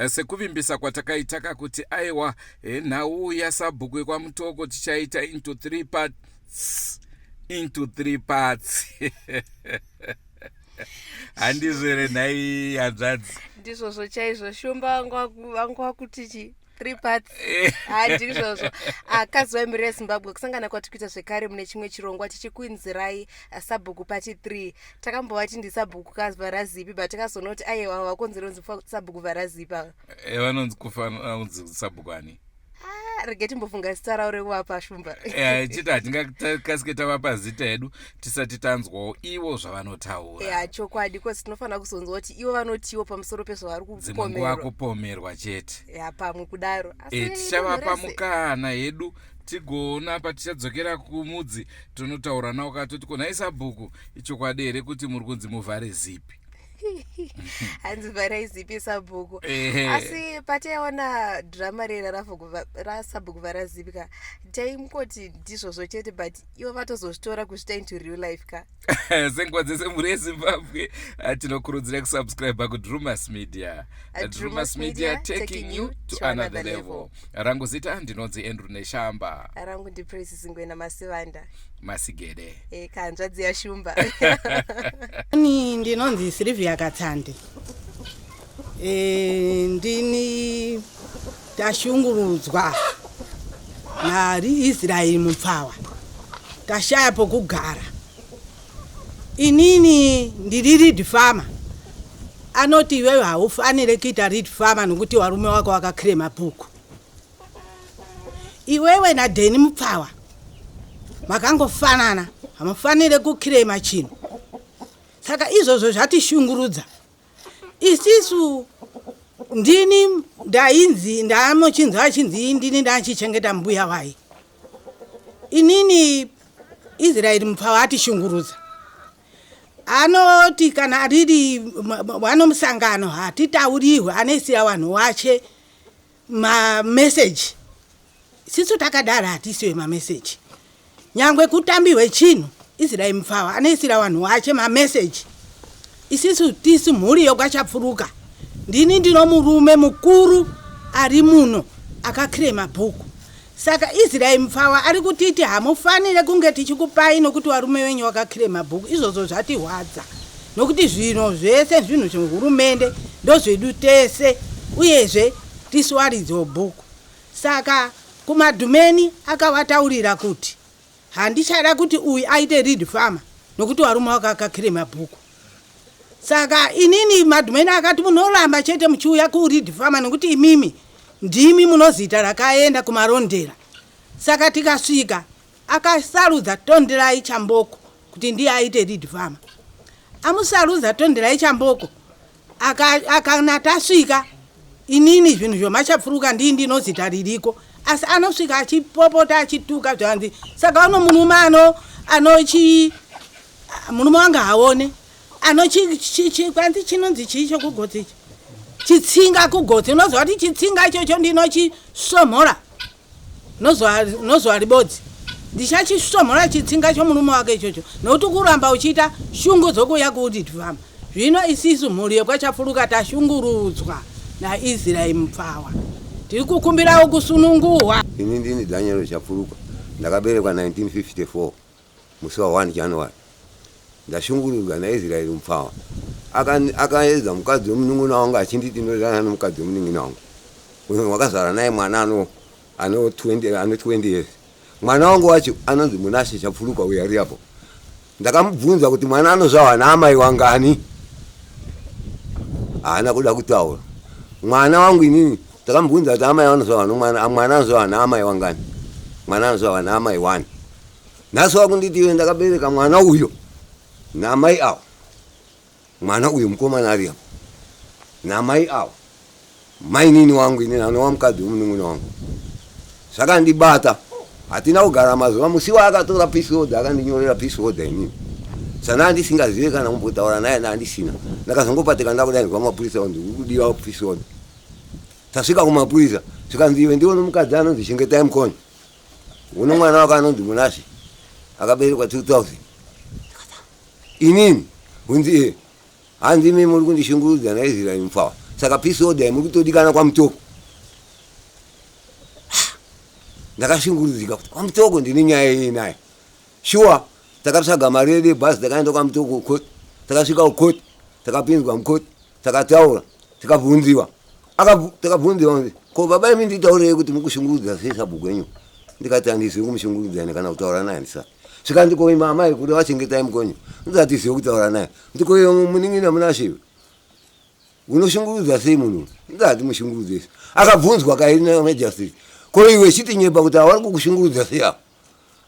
Sekuvimbisa kwatakaitaka kuti aiwa nhau Yasabhuku kwamutoko tichaita into 3 parts. Handizvere nhai hanzvadzi. Ndizvozvo chaizvo shumba vangu vakuti 3 parts. Handizvozvo. Akazi vaimiri veZimbabwe kusangana kwatikuita zvekare mune chimwe chirongwa tichikuinzirai Sabhuku pati 3. Takambovati ndiSabhuku varazipi but takazonoti aiwa vakonzerwa Sabhuku varazipa. Vanonzi kufanira Sabhuku ani? Rege timbofunga zita ravo rekuwapa shumba. Chiti hatingakasike tavapa zita edu tisati tanzwawo ivo zvavanotaura. Chokwadi kwesi tinofanira kuzonzwa kuti ivo vanotiwo pamusoro pezvavari kupomerwa. Dzimwe nguva kupomerwa chete. Pamwe kudaro. Tichavapa mukana hedu tigoona patichadzokera kumudzi tonotaura nawo katoti kunhai Sabhuku ichokwadi here kuti muri kunzi muvhare zipi. Hanzi vharai zipi Sabhuku. Asi pataiona drama rera raSabhuku varazipi ka taimukoti ndizvozvo chete but ivo vatozozvitora kuzvita into real life ka. Senguva dzese muri eZimbabwe tinokurudzira kusubscribe kuDrewmas Media. Drewmas Media taking you to another level. Rangu zita ndinonzi Andrew Neshamba. Rangu ndiPraise Zingwena Masivanda. Masigede. Kanzvadzi yaShumba. Ni ndinonzi Sylvia Katsande. Ndini tashungurudzwa nari Israeli mupfawa. Tashaya pokugara. Inini ndiri reed farmer. Anoti iwewe haufanire kuita reed farmer nokuti warume wako wakakrema bhuku. Iwewe naDheni mupfawa makangofanana, hamufanire kukrema chinhu. Saka izvozvo zvatishungurudza. Isisu ndini ndainzi ndamochinzwa achinzi ndini ndachichengeta mbuya wai. Inini Israeli mupfawa atishungurudza. Anoti kana riri vanomusangano hatitauriwe anesira vanhu wache mamessage. Sisu takadara hatisiwe mamessage. Nyangwe kutambiwe chinhu Israeli mupfawa anesira vanhu wache mamessage. Isisu tisi mhuri yokwachapfuruka. Ndini ndino murume mukuru ari muno akakrema bhuku. Saka Israeli mupfawa ari kutiti hamufanire kunge tichikupai nokuti warume wenyu wakakrema bhuku. Izvozvo zvatihwadza nokuti zvino zvese zvinhu zvehurumende ndozvedu tese uyezve tisiwaridzo bhuku. Saka kumadhumeni akavataurira kuti handichada kuti uyu aite reed farmer nokuti warume wako akakrema bhuku. Saka inini madhumeni akati munoramba chete muchiuya kureed farmer nokuti imimi ndimi munozita rakaenda kumarondera. Saka tikasvika akasarudza Tonderai Chamboko kuti ndiye aite reed farmer. Amusarudza Tonderai Chamboko akanatasvika inini zvinhu zvomachapfuruka ndinozita ririko. Asi anosvika achipopota achituka zvanzi. Saka uno murume murume wanga haone kwanzi chinonzi chicho kugotsi ichi chitsinga kugotsi. Unozwa kuti chitsinga ichocho ndinochisomhora nozwa ribodzi. Ndichachisomhora chitsinga chomurume wake ichocho nokuti kuramba uchiita shungu dzokuya kureed farmer. Zvino isisu mhuri yokwachapfuruka tashungurudzwa naIsraeli mupfawa. Tiri kukumbirawo kusununguwa. Ini ndini Daniel Chapfuruka. Ndakaberekwa 1954 musi wa 1 January. Ndashungurudzwa naIsraeli mupfawa. Akaedza mukadzi womunun'una wangu achinditi ndozana nomukadzi womunun'una wangu. Wakazara naye mwana ano 20 years. Mwana wangu wacho anonzi Munashe Chapfuruka uya ari apo. Ndakamubvunza kuti mwana anozvarwa naamai wangani. Haana kuda kutaura. Mwana wangu inini takamubvunza kuti amai anozvarwa nomwana, mwana anozvarwa naamai wangani. Mwana anozvarwa naamai 1. Nhasi wakunditi iwe ndakabereka mwana uyo namai avo. Mwana uyo mukomana ari apo namai avo. Mai nini wangu inini anowa mukadzi womunun'una wangu. Saka ndibata hatina kugara mazuva. Musi waakatora peace order akandinyorera peace order inini. Sana ndisingazive kana kumbotaura naye ndandisina. Ndakazongopatika ndakudainzwa kwamapurisa kuti kudiwa peace order. Tasvika kumapurisa zvikanzi iwe ndiwo nomukadzi anonzi Chengetai Mukonye. Uno mwana wako anonzi Munashe akaberekwa 2000. Inini unzi hanzi mimi muri kundishungurudza naIsraeli mupfawa. saka peace order mukutodikana kwa mutoko. Ndakashungurudzika kuti kwa mutoko ndine nyaya iyi naye. Sure, takatsvaga mari yedu yebhasi takaenda kwa mutoko court. Takasvika kukoti, takapinzwa mukoti, takataura, takabvunziwa. Takabvunziwa ko baba imi nditaurei kuti mukushungurudza sei sabhuku yenyu. Ndikati handizivi kumushungurudza kana kutaura naye ndisa. Svika ndikoima amai kuti wachengetai mukonyo. Ndisati zivi kutaura naye. Ndikoyo muning'ina munashiva. Unoshungurudza sei munhu? Ndisati mushungurudze. Akabvunzwa kairi naMajesty. Ko iwe chitinyepa kuti awari kukushungurudza sei apa.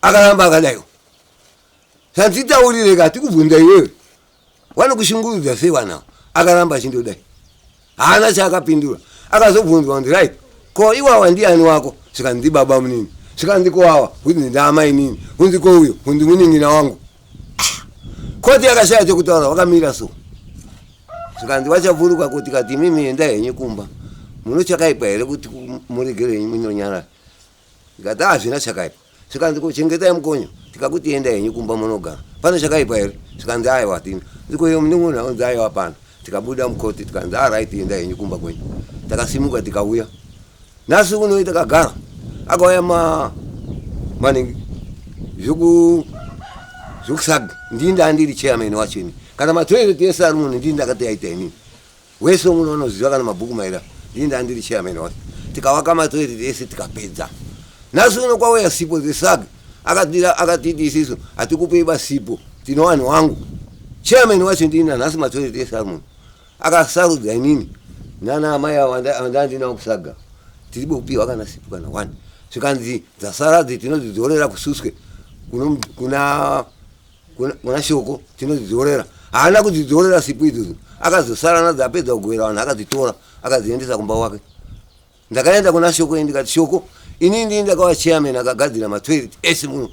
Akaramba akadaiwo. Sanditaurire kati kubvunza iwewe. Wanokushungurudza sei wana? Akaramba achindodai. Haana chaakapindura. Akazobvunzwa kuti right. Ko iwawa ndiani wako? Svika ndi baba munini. Svika ndikowawa kuti ndamai nini. Undiko uyo, undi muning'ina wangu. Koti yakashaya chokutaura wakamira so. Svika ndiwachavhuruka kuti kati mimi endai henyu kumba. Munochakaipa here kuti muregere henyu munonyara. Ndikati hazvina chakaipa. Svika ndikuchengetai mukonyo. Tikakuti endai henyu kumba munogara. Pane chakaipa here. Svika ndiaiwa tini. Ndikoyo munhu aunzi aiwa pana. Tikabuda mukoti tikanzi right endai henyu kumba kwenyu. Takasimuka tikauya. Nhasi uno takagara. Akauya maningi zvokusaga ndiri chairman wachini. Kana matoilet ese ari muno ndakati yaita inini. Wese muno unoziva kana mabhuku maira ndiri chairman wacho. Tikavaka matoilet ese tikapedza. Nhasi uno kwauya sipo dzesaga. Akatiti isiso hatikupei basipo. Tino vanhu wangu. Chairman wacho ndini nhasi matoilet ese ari muno. Akasarudza inini. Nana amai vandandinawo kusaga. Tiribopiwa kana sipo kana 1. Zvikanzi dzasara tinodzidzorera kususwe kuna shoko tinodzidzorera. Haana kudzidzorera sipo idzodzo. Akazosara nadzo apedza kugowera vanhu akadzitora akadziendesa kumba wake. Ndakaenda kuna shoko ndikati shoko inini ndini ndakawa chairman akagadzira matoilet ese muno.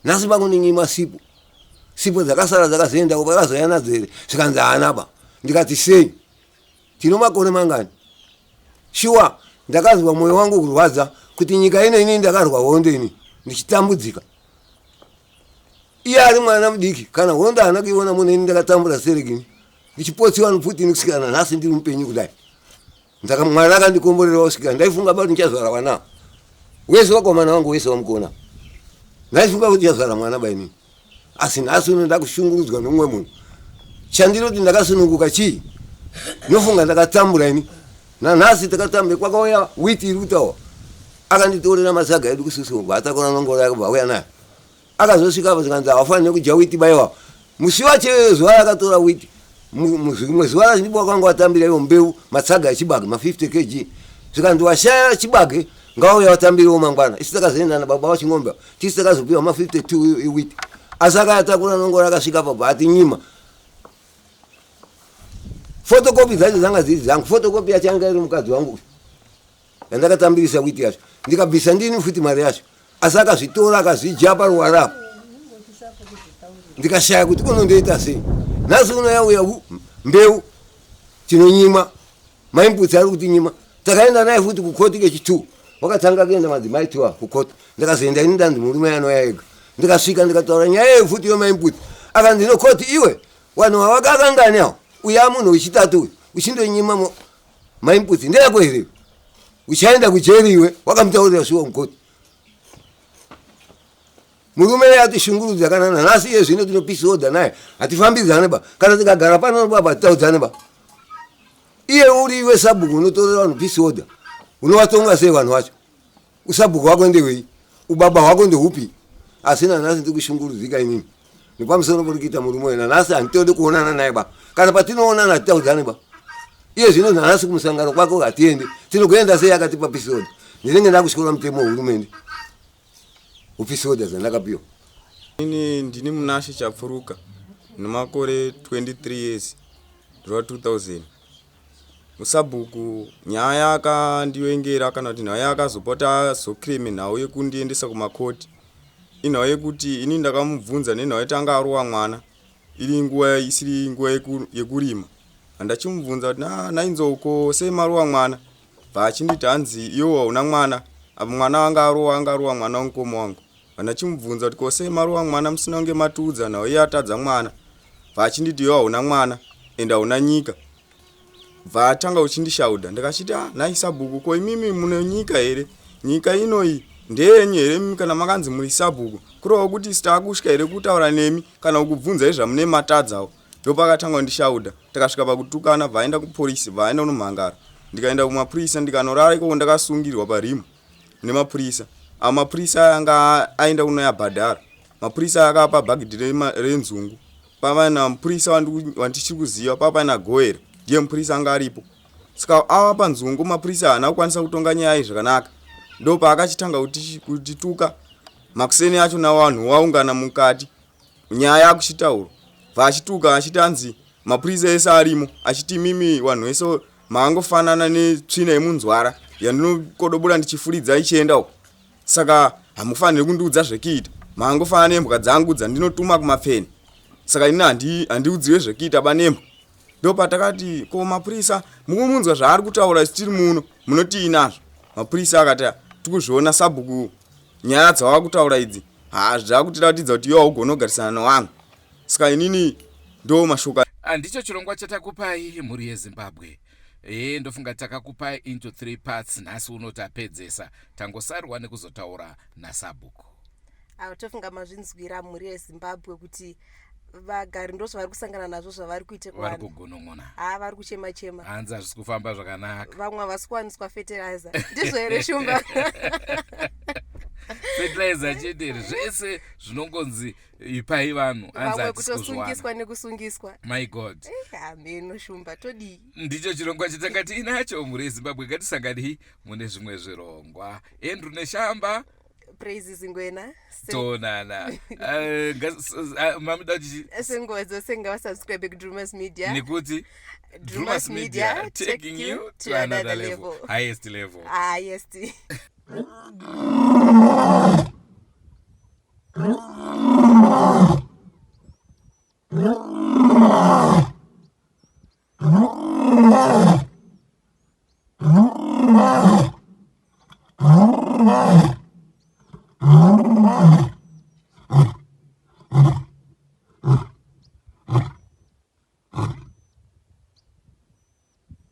Nhasi pakuninyima sipo. Sipo dzakasara dzakazoenda kupakazoya nadzo here. Zvikanzi haanaba. Ndikati sei? Tino makore mangani? Sure, ndakazwa moyo wangu kurwadza kuti nyika ino inini ndakarwa hondo ini ndichitambudzika. Iye ari mwana mudiki kana hondo haana kuiona muno ini ndakatambura serekini. Ndichipotsiwa noputini kusvikana nhasi ndiri mupenyu kudai. Mwari akandikomborerawo kusvikana ndaifunga kuti ndichazvara vana. Wese wakomana wangu wese wamukona. Ndaifunga kuti ndichazvara mwana bainini. Asi nhasi uno ndakushungurudzwa nomumwe munhu. Chandinoti ndakasununguka chii? Nofunga ndakatambura ini. Nanhasi takatambe kwakauya witi iri kutawa. Akanditorera masaga edu kususungu. Atakona nongora yake bauya naye. Akazosvika apa zikanzi hawafaniri kudya witi baiwa. Musi wacho zuva akatora witi. Zuva rachindibwa kwangu watambira iwo mbeu matsaga echibage ma50 kg. Zvikanzi washaya chibage ngauya watambiriwo mangwana. Isi takazoenda nababa waching'ombe. Tisi takazopiwa ma52 iwiti. Asi akayatakura nongora akasvika pa ati nyima. Photocopy dzacho dzanga dziri dzangu. Photocopy yacho anga iri mukadzi wangu. Ndakatambirisa witi yacho. Ndikabvisa ndini futi mari yacho. Asi akazvitora akazvijya paruwara apo. Ndikashaya kuti unondoita sei. Nhasi uno yauya mbeu tinonyima. Maimbutsi ari kuti nyima. Takaenda naye futi kukoti kechi2. Wakatanga kuenda madzimai 2 kukoti. Ndikazoenda ini ndanzi murume anoya ega. Ndikasvika ndikataura nyaya yefuti yomaimbutsi. Akanzi nokoti iwe vanhu vavakakangani awo. Uya munhu wechitatu uyu uchindonyima maimbutsi ndeyako here. Uchaenda kujeri iwe wakamutaurira shuwa mukoti. Murume atishungurudza kana nhasi iye zvino tinopisa order naye hatifambidzane ba. Kana tikagara pano baba taudzane ba. Iye uri iwe sabhuku unotorera vanhu peace order. Unovatonga sei vanhu vacho? Usabhuku wako ndewei? Ubaba wako ndehupi? Asina nhasi ndikushungurudzika inini. Nipamusoro porikuita murume wena nhasi handitodi kuonana naye ba. Kana patinoonana taudzane ba. Iye zvino nhasi kumusangano kwako hatiende. Tinokuenda sei akatipa peace order. Ndinenge ndakushikora mutemo wehurumende. Peace order dzandakapiwa. Ini ndini munashe chapfuruka. Nemakore 23 years. Ndiro 2000. Musabhuku Nyaya akandiwengera kana kuti Nyaya akazopota zokrime nhau yekundiendesa kumakoti. Inhau yekuti ini ndakamubvunza nenhau yetanga arowa mwana. Iri nguva isiri nguva yekurima. Andachimubvunza kuti nainzouko sei marowa mwana. Vachinditi hanzi iwo hauna mwana. Apo mwana wanga arowa mwana wamukoma wangu. Andachimubvunza kuti ko sei marowa mwana musina kunge matuudza nhau iye atadza mwana. Vachinditi iwo hauna mwana ende hauna nyika. vatanga uchindishaudha ndikachiti nhai sabhuku ko imimi mune nyika here nyika inoi ndeyenyu here kana makanzi muri sabhuku kurova kuti sitakusvika here kutaura nemi kana kubvunza izvamune matadzawo ndopakatanga kundishaudha takasvika pakutukana vaenda kupolisi vaenda kunomhangara ndikaenda kumapurisa ndikanorara ikoko ndakasungirwa parimu nemapurisa mapurisa anga aenda kunoyabhadhara mapurisa akapa bhagidhi renzungu pavaina mupurisa wandichiri kuziva papaina goera ndiye mupurisa anga aripo saka avapa nzungu mapurisa haana kukwanisa kutonga nyaya zvakanaka ndopa akachitanga kutituka makuseni acho navanhu vaungana mukati nyaya akuchitaura vachituka achiti anzi mapurisa ese arimo achiti mimi vanhu vese maangofanana netsvina yemunzwara yandinokodobura ndichifuridza ichienda uko saka hamufaniri kundiudza zvekuita maangofanana nembwa dzangu dzandinotuma kumapfeni saka ini handiudziwe zvekuita banembwa ndopatakati ko mapurisa mukumunzwa zvaari kutaura tiri muno munoti inazvo mapurisa akati tikuzviona sabhuku nyaya dzava kutaura idzi zvakutiratidza kuti iwo haugona kugarisana nevanhu saka inini ndo mashoka ndicho chirongwa chatakupai mhuri yezimbabwe ndofunga takakupai into 3 parts nhasi unotapedzesa tangosarwa nekuzotaura naSABHUKU. tofunga mazvinzwira mhuri yezimbabwe kuti vagari ndo zvavari kusangana nazvo zvavari kuite vari kugunun'una vari kuchema-chema hanzi hazvisi kufamba zvakanaka vamwe havasi kuwaniswa fertilizer ndizvo here shumba fertilizer chete zvese zvinongonzi ipai vanhu vamwe kutosungiswa nekusungiswa. My God, ameno shumba todii. ndicho chirongwa chatanga tiinacho mhuri yezimbabwe. ngatisangani mune zvimwe zvirongwa. Andrew neshamba Praise Zingwena tonana mamida kuti senguva dzose ngavasubscribe kuDrewmas Media nekuti Drewmas Media taking you to another level, highest level. Highest